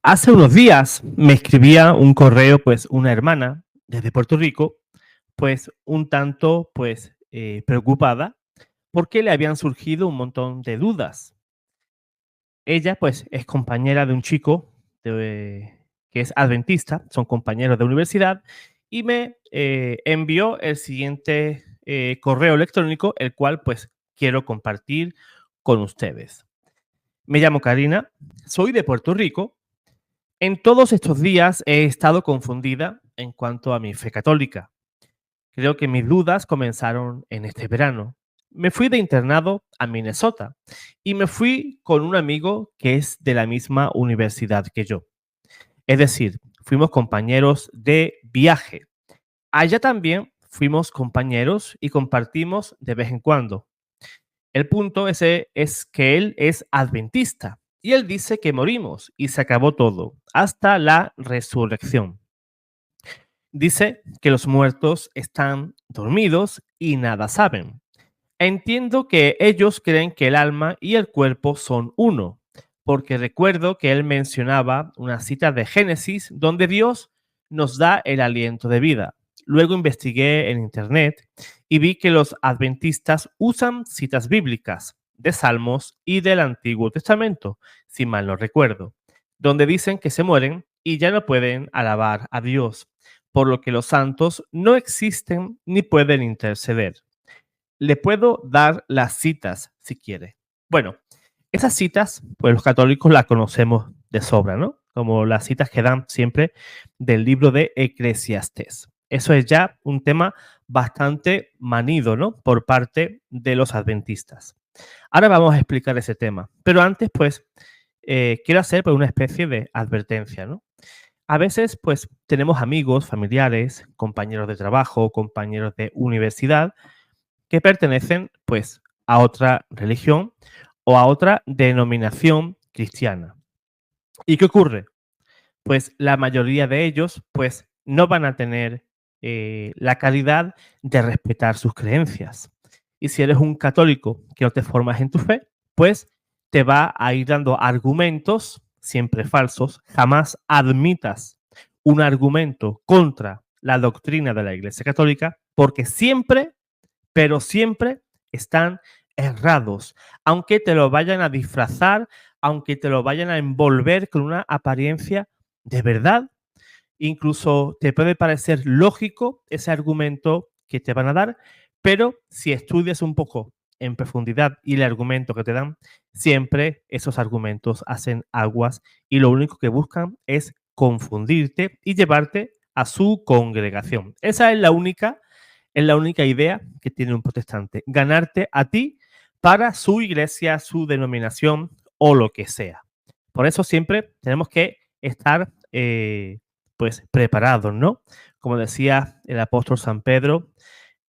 Hace unos días me escribía un correo, pues, una hermana desde Puerto Rico, pues, un tanto, pues, preocupada porque le habían surgido un montón de dudas. Ella, pues, es compañera de un chico que es adventista, son compañeros de universidad, y me envió el siguiente correo electrónico, el cual, pues, quiero compartir con ustedes. Me llamo Karina, soy de Puerto Rico. En todos estos días he estado confundida en cuanto a mi fe católica. Creo que mis dudas comenzaron en este verano. Me fui de internado a Minnesota y me fui con un amigo que es de la misma universidad que yo. Es decir, fuimos compañeros de viaje. Allá también fuimos compañeros y compartimos de vez en cuando. El punto ese es que él es adventista y él dice que morimos y se acabó todo hasta la resurrección. Dice que los muertos están dormidos y nada saben. Entiendo que ellos creen que el alma y el cuerpo son uno, porque recuerdo que él mencionaba una cita de Génesis donde Dios nos da el aliento de vida. Luego investigué en internet y vi que los adventistas usan citas bíblicas de Salmos y del Antiguo Testamento, si mal no recuerdo, donde dicen que se mueren y ya no pueden alabar a Dios, por lo que los santos no existen ni pueden interceder. Le puedo dar las citas si quiere. Bueno, esas citas, pues los católicos las conocemos de sobra, ¿no? Como las citas que dan siempre del libro de Eclesiastés. Eso es ya un tema bastante manido, ¿no? Por parte de los adventistas. Ahora vamos a explicar ese tema. Pero antes, pues, quiero hacer pues, una especie de advertencia, ¿no? A veces, pues, tenemos amigos, familiares, compañeros de trabajo, compañeros de universidad, que pertenecen pues a otra religión o a otra denominación cristiana. ¿Y qué ocurre? Pues la mayoría de ellos pues no van a tener la calidad de respetar sus creencias. Y si eres un católico que no te formas en tu fe, pues te va a ir dando argumentos siempre falsos. Jamás admitas un argumento contra la doctrina de la Iglesia Católica porque siempre, pero siempre están errados, aunque te lo vayan a disfrazar, aunque te lo vayan a envolver con una apariencia de verdad. Incluso te puede parecer lógico ese argumento que te van a dar, pero si estudias un poco en profundidad y el argumento que te dan, siempre esos argumentos hacen aguas y lo único que buscan es confundirte y llevarte a su congregación. Esa es la única idea que tiene un protestante, ganarte a ti para su iglesia, su denominación o lo que sea. Por eso siempre tenemos que estar pues preparados, ¿no? Como decía el apóstol San Pedro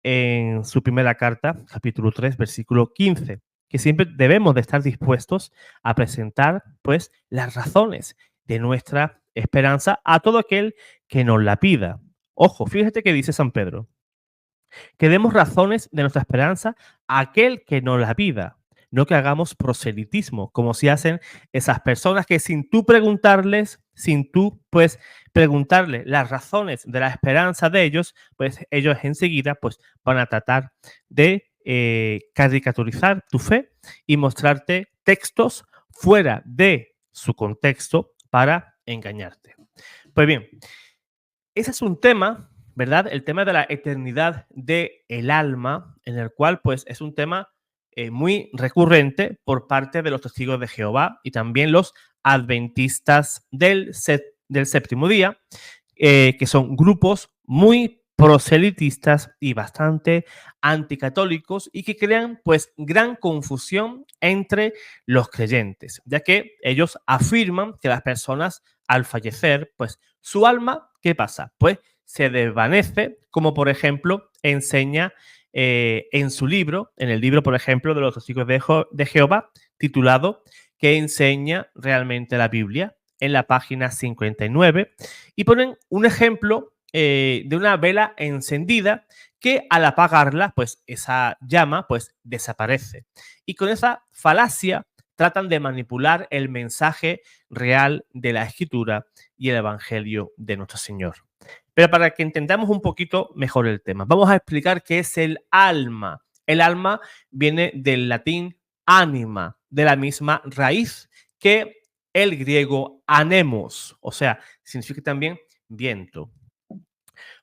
en su primera carta, capítulo 3, versículo 15, que siempre debemos de estar dispuestos a presentar pues las razones de nuestra esperanza a todo aquel que nos la pida. Ojo, fíjate que dice San Pedro, que demos razones de nuestra esperanza a aquel que nos la pida, no que hagamos proselitismo, como si hacen esas personas que sin tú preguntarles, sin tú pues preguntarle las razones de la esperanza de ellos, pues ellos enseguida pues van a tratar de caricaturizar tu fe y mostrarte textos fuera de su contexto para engañarte. Pues bien, ese es un tema, ¿verdad? El tema de la eternidad del alma, en el cual pues es un tema muy recurrente por parte de los testigos de Jehová y también los adventistas del séptimo día, que son grupos muy proselitistas y bastante anticatólicos y que crean pues gran confusión entre los creyentes, ya que ellos afirman que las personas al fallecer, pues su alma, ¿qué pasa? Pues se desvanece, como por ejemplo enseña en su libro, en el libro, por ejemplo, de los testigos de Jehová, titulado ¿Qué enseña realmente la Biblia? En la página 59, y ponen un ejemplo de una vela encendida que al apagarla, pues esa llama pues desaparece. Y con esa falacia tratan de manipular el mensaje real de la Escritura y el Evangelio de nuestro Señor. Pero para que entendamos un poquito mejor el tema, vamos a explicar qué es el alma. El alma viene del latín anima, de la misma raíz que el griego anemos, o sea, significa también viento.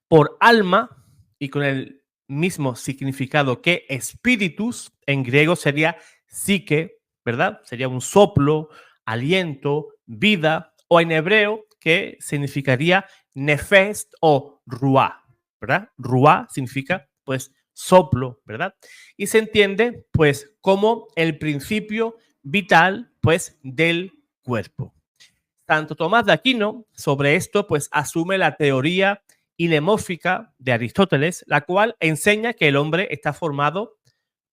Por alma, y con el mismo significado que espíritus, en griego sería psique, ¿verdad? Sería un soplo, aliento, vida, o en hebreo que significaría nefes o ruá, ¿verdad? Ruá significa pues soplo, ¿verdad? Y se entiende pues como el principio vital pues del cuerpo. Tanto Tomás de Aquino sobre esto pues asume la teoría ilemórfica de Aristóteles, la cual enseña que el hombre está formado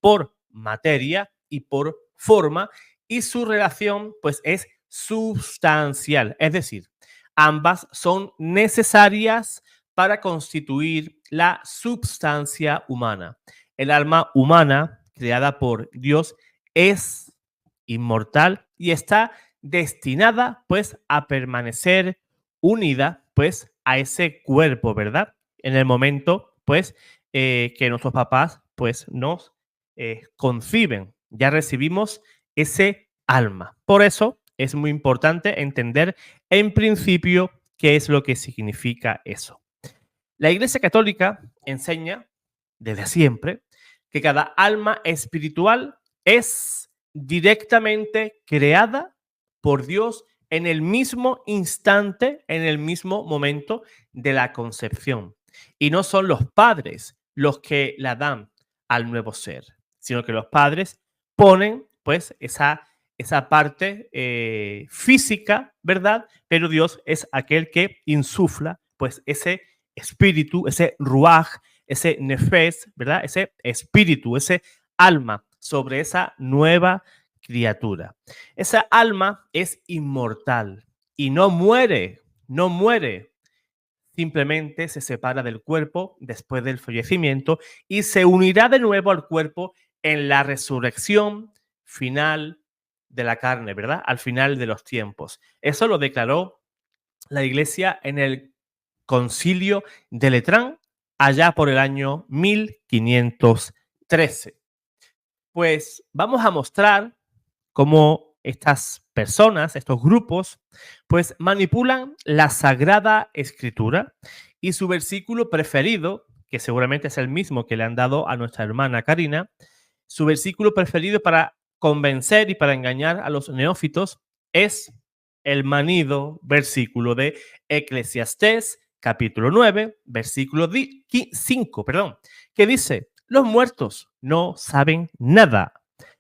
por materia y por forma y su relación pues es sustancial, es decir, ambas son necesarias para constituir la substancia humana. El alma humana creada por Dios es inmortal y está destinada pues a permanecer unida pues a ese cuerpo, ¿verdad? En el momento pues que nuestros papás pues nos conciben, ya recibimos ese alma. Por eso es muy importante entender en principio qué es lo que significa eso. La Iglesia Católica enseña desde siempre que cada alma espiritual es directamente creada por Dios en el mismo instante, en el mismo momento de la concepción. Y no son los padres los que la dan al nuevo ser, sino que los padres ponen pues esa parte física, ¿verdad? Pero Dios es aquel que insufla pues ese espíritu, ese ruaj, ese nefes, ¿verdad? Ese espíritu, ese alma sobre esa nueva criatura. Esa alma es inmortal y no muere, no muere. Simplemente se separa del cuerpo después del fallecimiento y se unirá de nuevo al cuerpo en la resurrección final de la carne, ¿verdad? Al final de los tiempos. Eso lo declaró la Iglesia en el Concilio de Letrán, allá por el año 1513. Pues vamos a mostrar cómo estas personas, estos grupos, pues manipulan la Sagrada Escritura y su versículo preferido, que seguramente es el mismo que le han dado a nuestra hermana Karina, su versículo preferido para convencer y para engañar a los neófitos es el manido versículo de Eclesiastés, capítulo 9, versículo 5, que dice, los muertos no saben nada,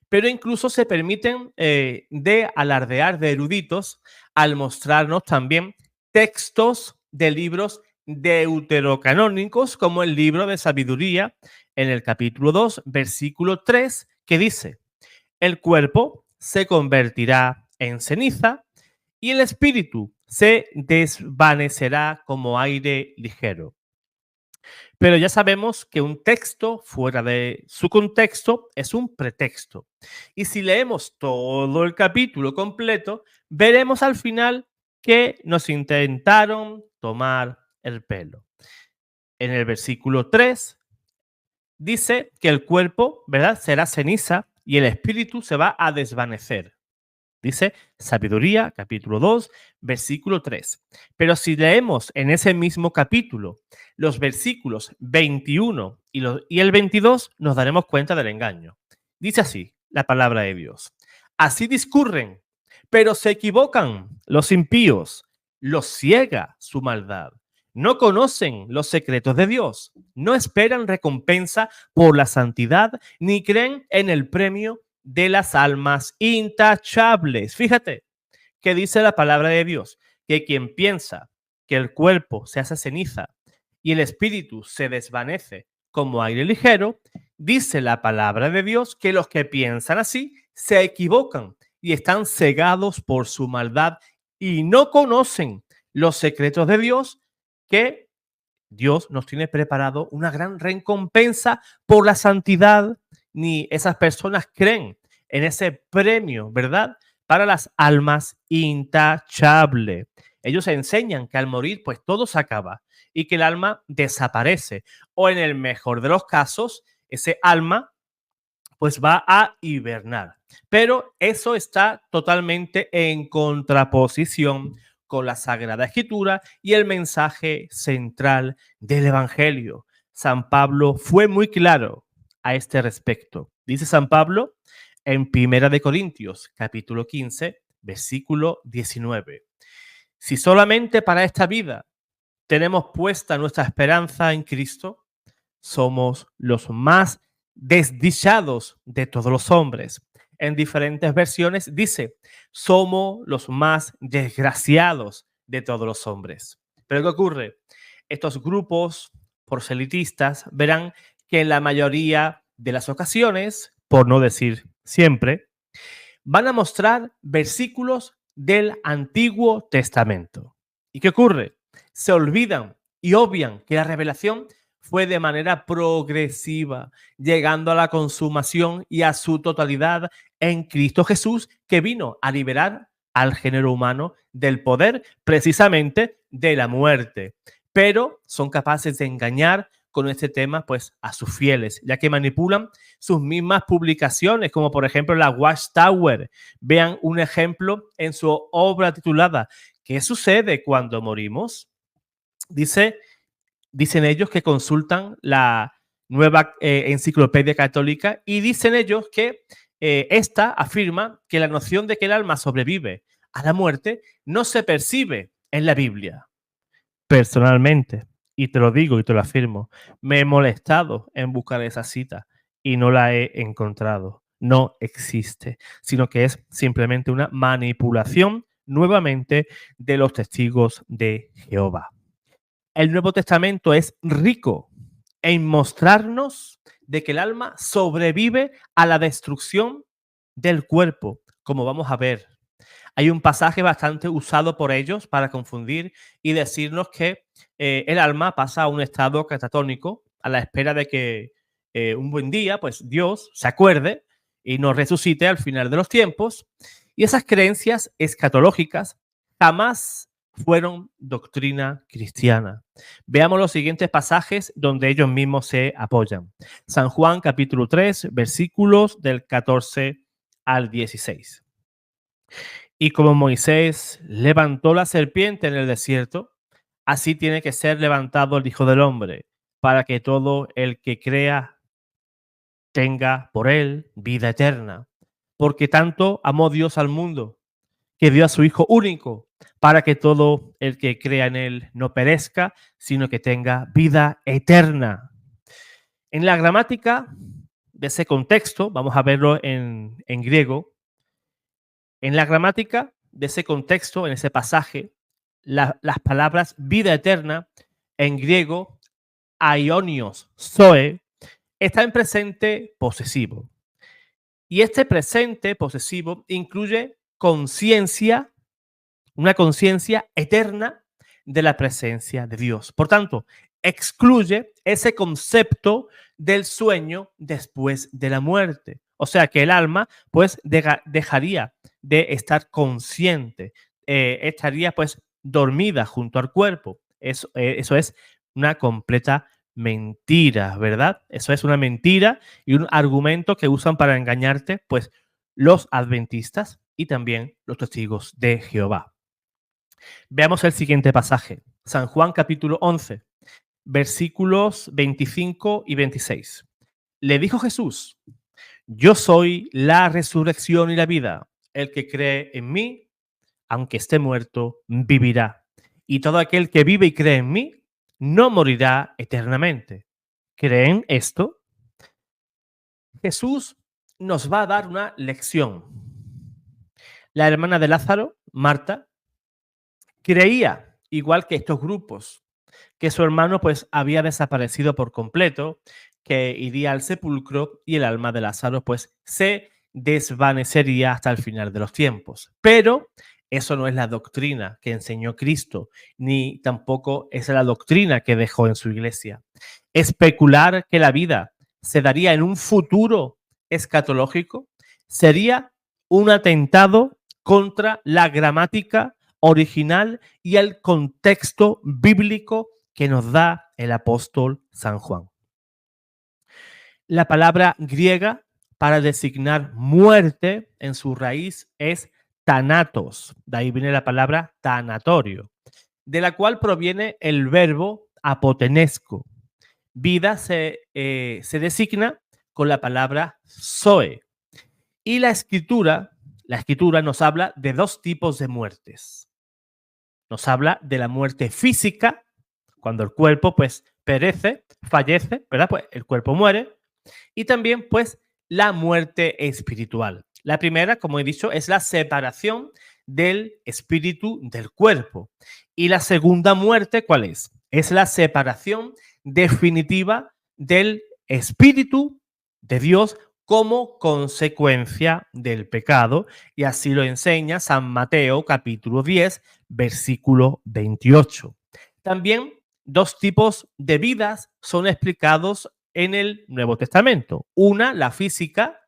pero incluso se permiten de alardear de eruditos al mostrarnos también textos de libros deuterocanónicos, como el libro de sabiduría, en el capítulo 2, versículo 3, que dice, el cuerpo se convertirá en ceniza y el espíritu se desvanecerá como aire ligero. Pero ya sabemos que un texto fuera de su contexto es un pretexto. Y si leemos todo el capítulo completo, veremos al final que nos intentaron tomar el pelo. En el versículo 3 dice que el cuerpo, ¿verdad?, será ceniza y el espíritu se va a desvanecer. Dice Sabiduría, capítulo 2, versículo 3. Pero si leemos en ese mismo capítulo los versículos 21 y el 22, nos daremos cuenta del engaño. Dice así la palabra de Dios. Así discurren, pero se equivocan los impíos, los ciega su maldad. No conocen los secretos de Dios, no esperan recompensa por la santidad, ni creen en el premio de las almas intachables. Fíjate que dice la palabra de Dios, que quien piensa que el cuerpo se hace ceniza y el espíritu se desvanece como aire ligero, dice la palabra de Dios que los que piensan así se equivocan y están cegados por su maldad y no conocen los secretos de Dios, que Dios nos tiene preparado una gran recompensa por la santidad, ni esas personas creen en ese premio, ¿verdad? Para las almas intachable. Ellos enseñan que al morir, pues todo se acaba y que el alma desaparece. O en el mejor de los casos, ese alma pues va a hibernar. Pero eso está totalmente en contraposición con la Sagrada Escritura y el mensaje central del Evangelio. San Pablo fue muy claro a este respecto. Dice San Pablo en Primera de Corintios, capítulo 15, versículo 19. Si solamente para esta vida tenemos puesta nuestra esperanza en Cristo, somos los más desdichados de todos los hombres. En diferentes versiones dice, somos los más desgraciados de todos los hombres. Pero ¿qué ocurre? Estos grupos proselitistas verán que en la mayoría de las ocasiones, por no decir siempre, van a mostrar versículos del Antiguo Testamento. ¿Y qué ocurre? Se olvidan y obvian que la revelación fue de manera progresiva, llegando a la consumación y a su totalidad en Cristo Jesús, que vino a liberar al género humano del poder precisamente de la muerte. Pero son capaces de engañar con este tema pues a sus fieles, ya que manipulan sus mismas publicaciones, como por ejemplo la Watchtower. Vean un ejemplo en su obra titulada ¿Qué sucede cuando morimos? Dicen ellos que consultan la nueva enciclopedia católica y dicen ellos que esta afirma que la noción de que el alma sobrevive a la muerte no se percibe en la Biblia. Personalmente, y te lo digo y te lo afirmo, me he molestado en buscar esa cita y no la he encontrado. No existe, sino que es simplemente una manipulación nuevamente de los testigos de Jehová. El Nuevo Testamento es rico en mostrarnos de que el alma sobrevive a la destrucción del cuerpo, como vamos a ver. Hay un pasaje bastante usado por ellos para confundir y decirnos que el alma pasa a un estado catatónico a la espera de que un buen día, pues Dios se acuerde y nos resucite al final de los tiempos. Y esas creencias escatológicas jamás fueron doctrina cristiana. Veamos los siguientes pasajes donde ellos mismos se apoyan. San Juan capítulo 3, versículos del 14 al 16. Y como Moisés levantó la serpiente en el desierto, así tiene que ser levantado el Hijo del Hombre, para que todo el que crea tenga por él vida eterna. Porque tanto amó Dios al mundo, que dio a su Hijo único, para que todo el que crea en él no perezca, sino que tenga vida eterna. En la gramática de ese contexto, vamos a verlo en griego, en la gramática de ese contexto, en ese pasaje, las palabras vida eterna en griego, aionios, zoe, está en presente posesivo. Y este presente posesivo incluye conciencia, una conciencia eterna de la presencia de Dios. Por tanto, excluye ese concepto del sueño después de la muerte. O sea que el alma pues dejaría de estar consciente, estaría pues dormida junto al cuerpo. Eso es una completa mentira, ¿verdad? Eso es una mentira y un argumento que usan para engañarte pues los adventistas y también los testigos de Jehová. Veamos el siguiente pasaje. San Juan capítulo 11, versículos 25 y 26. Le dijo Jesús, yo soy la resurrección y la vida. El que cree en mí, aunque esté muerto, vivirá. Y todo aquel que vive y cree en mí, no morirá eternamente. ¿Creen esto? Jesús nos va a dar una lección. La hermana de Lázaro, Marta, creía, igual que estos grupos, que su hermano pues había desaparecido por completo, que iría al sepulcro y el alma de Lázaro pues se desvanecería hasta el final de los tiempos. Pero eso no es la doctrina que enseñó Cristo, ni tampoco es la doctrina que dejó en su iglesia. Especular que la vida se daría en un futuro escatológico sería un atentado contra la gramática original y el contexto bíblico que nos da el apóstol San Juan. La palabra griega para designar muerte en su raíz es thanatos, de ahí viene la palabra tanatorio, de la cual proviene el verbo apotenesco. Vida se designa con la palabra zoe. Y la escritura nos habla de dos tipos de muertes. Nos habla de la muerte física, cuando el cuerpo pues perece, fallece, ¿verdad? Pues el cuerpo muere. Y también pues la muerte espiritual. La primera, como he dicho, es la separación del espíritu del cuerpo. Y la segunda muerte, ¿cuál es? Es la separación definitiva del espíritu de Dios como consecuencia del pecado. Y así lo enseña San Mateo capítulo 10, versículo 28. También dos tipos de vidas son explicados en el Nuevo Testamento. Una, la física,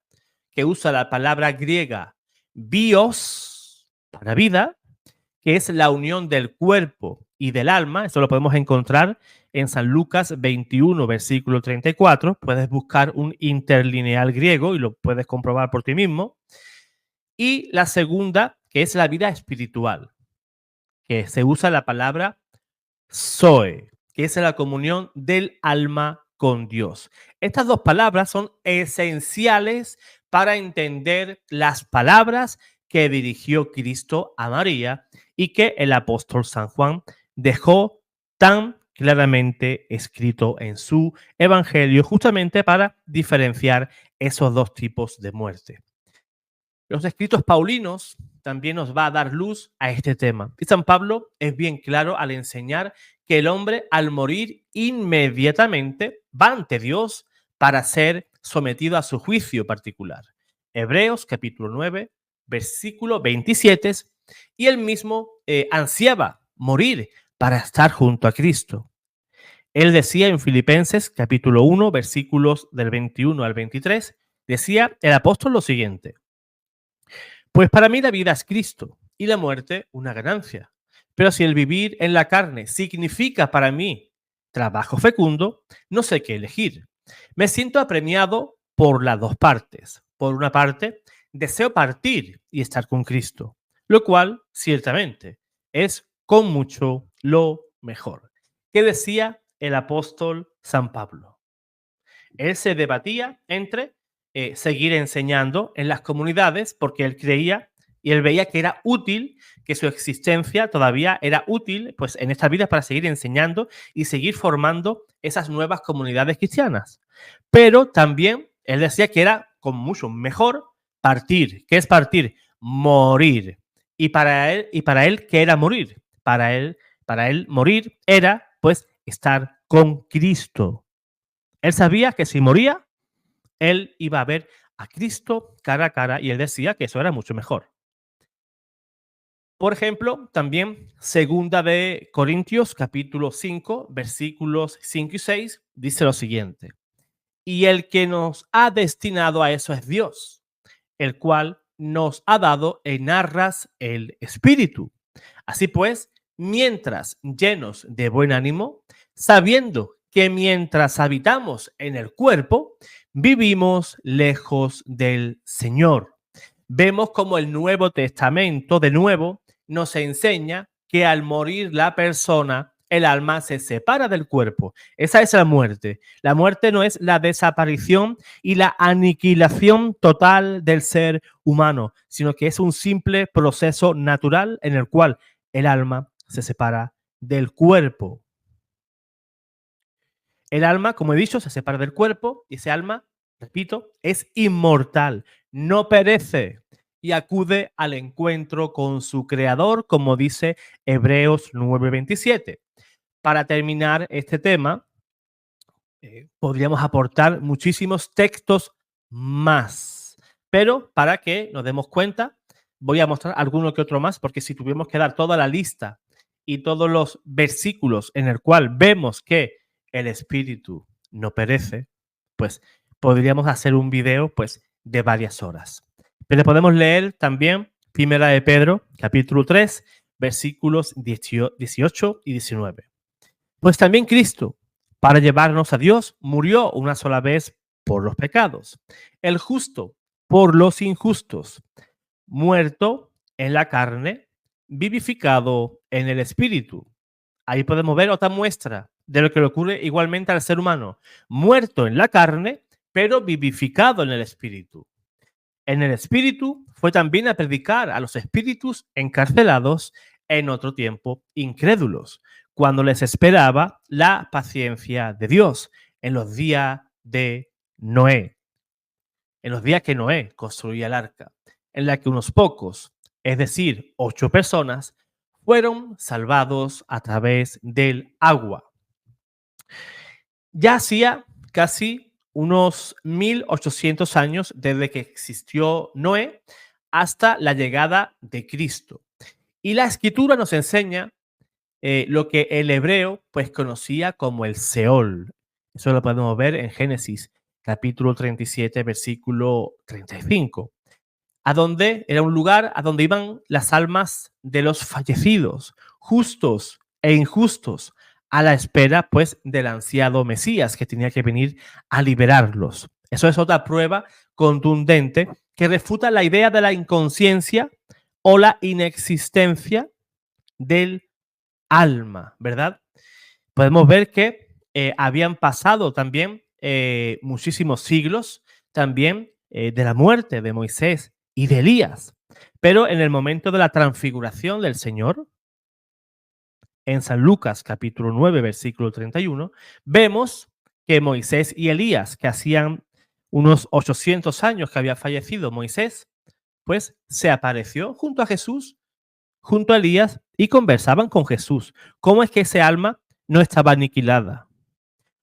que usa la palabra griega bios para vida, que es la unión del cuerpo y del alma. Eso lo podemos encontrar en San Lucas 21, versículo 34. Puedes buscar un interlineal griego y lo puedes comprobar por ti mismo. Y la segunda, que es la vida espiritual, que se usa la palabra zoe, que es la comunión del alma con Dios. Estas dos palabras son esenciales para entender las palabras que dirigió Cristo a María y que el apóstol San Juan dejó tan claramente escrito en su evangelio, justamente para diferenciar esos dos tipos de muerte. Los escritos paulinos también nos va a dar luz a este tema. Y San Pablo es bien claro al enseñar que el hombre al morir inmediatamente va ante Dios para ser sometido a su juicio particular. Hebreos capítulo 9, versículo 27, y él mismo ansiaba morir para estar junto a Cristo. Él decía en Filipenses capítulo 1, versículos del 21 al 23, decía el apóstol lo siguiente: pues para mí la vida es Cristo y la muerte una ganancia. Pero si el vivir en la carne significa para mí trabajo fecundo, no sé qué elegir. Me siento apremiado por las dos partes. Por una parte, deseo partir y estar con Cristo, lo cual ciertamente es con mucho lo mejor. ¿Qué decía el apóstol San Pablo? Él se debatía entre seguir enseñando en las comunidades porque él creía y él veía que era útil, que su existencia todavía era útil pues en esta vida para seguir enseñando y seguir formando esas nuevas comunidades cristianas. Pero también él decía que era con mucho mejor partir. ¿Qué es partir? Morir. Y para él, ¿qué era morir? Para él morir era pues estar con Cristo. Él sabía que si moría, él iba a ver a Cristo cara a cara y él decía que eso era mucho mejor. Por ejemplo, también segunda de Corintios capítulo 5, versículos 5 y 6 dice lo siguiente: y el que nos ha destinado a eso es Dios, el cual nos ha dado en arras el Espíritu. Así pues, mientras llenos de buen ánimo, sabiendo que mientras habitamos en el cuerpo, vivimos lejos del Señor. Vemos como el Nuevo Testamento, de nuevo, nos enseña que al morir la persona, el alma se separa del cuerpo. Esa es la muerte. La muerte no es la desaparición y la aniquilación total del ser humano, sino que es un simple proceso natural en el cual el alma se separa del cuerpo. El alma, como he dicho, se separa del cuerpo y ese alma, repito, es inmortal, no perece y acude al encuentro con su creador, como dice Hebreos 9:27. Para terminar este tema, podríamos aportar muchísimos textos más, pero para que nos demos cuenta, voy a mostrar alguno que otro más, porque si tuviéramos que dar toda la lista y todos los versículos en el cual vemos que el espíritu no perece, pues podríamos hacer un video pues de varias horas. Pero podemos leer también Primera de Pedro, capítulo 3, versículos 18 y 19. Pues también Cristo, para llevarnos a Dios, murió una sola vez por los pecados, el justo por los injustos, muerto en la carne, vivificado en el espíritu. Ahí podemos ver otra muestra de lo que le ocurre igualmente al ser humano, muerto en la carne, pero vivificado en el espíritu. En el espíritu fue también a predicar a los espíritus encarcelados en otro tiempo, incrédulos, cuando les esperaba la paciencia de Dios en los días de Noé, en los días que Noé construía el arca, en la que unos pocos, es decir, 8 personas, fueron salvados a través del agua. Ya hacía casi unos 1800 años desde que existió Noé hasta la llegada de Cristo. Y la escritura nos enseña lo que el hebreo pues conocía como el Seol. Eso lo podemos ver en Génesis capítulo 37, versículo 35, a donde era un lugar a donde iban las almas de los fallecidos, justos e injustos, a la espera pues del ansiado Mesías que tenía que venir a liberarlos. Eso es otra prueba contundente que refuta la idea de la inconsciencia o la inexistencia del alma, ¿verdad? Podemos ver que habían pasado también muchísimos siglos también de la muerte de Moisés y de Elías. Pero en el momento de la transfiguración del Señor, en San Lucas capítulo 9, versículo 31, vemos que Moisés y Elías, que hacían unos 800 años que había fallecido Moisés, pues se apareció junto a Jesús, junto a Elías, y conversaban con Jesús. ¿Cómo es que ese alma no estaba aniquilada?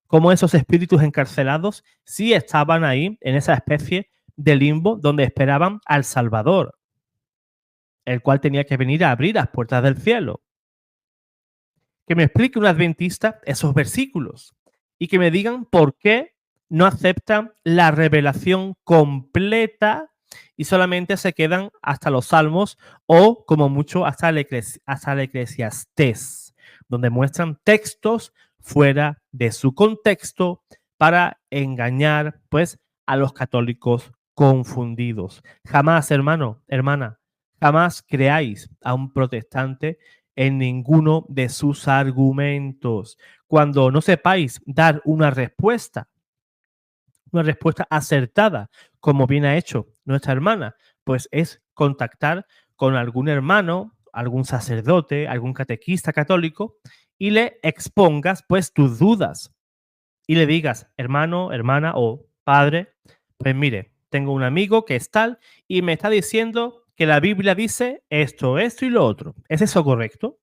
¿Cómo esos espíritus encarcelados sí estaban ahí en esa especie de limbo donde esperaban al Salvador, el cual tenía que venir a abrir las puertas del cielo? Que me explique un adventista esos versículos y que me digan por qué no aceptan la revelación completa y solamente se quedan hasta los Salmos o, como mucho, hasta el Eclesiastés, donde muestran textos fuera de su contexto para engañar, pues, a los católicos confundidos. Jamás, hermano, hermana, jamás creáis a un protestante en ninguno de sus argumentos. Cuando no sepáis dar una respuesta acertada, como bien ha hecho nuestra hermana, pues es contactar con algún hermano, algún sacerdote, algún catequista católico y le expongas pues tus dudas y le digas, hermano, hermana o padre, pues mire, tengo un amigo que es tal y me está diciendo que la Biblia dice esto, esto y lo otro. ¿Es eso correcto?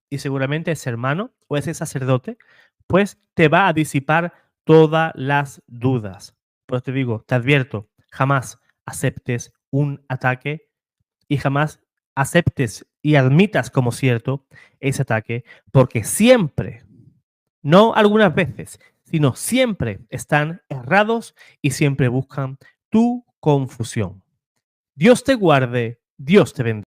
Y seguramente ese hermano o ese sacerdote, pues te va a disipar todas las dudas. Pues te digo, te advierto, jamás aceptes un ataque y jamás aceptes y admitas como cierto ese ataque, porque siempre, no algunas veces, sino siempre están errados y siempre buscan tu confusión. Dios te guarde, Dios te bendiga.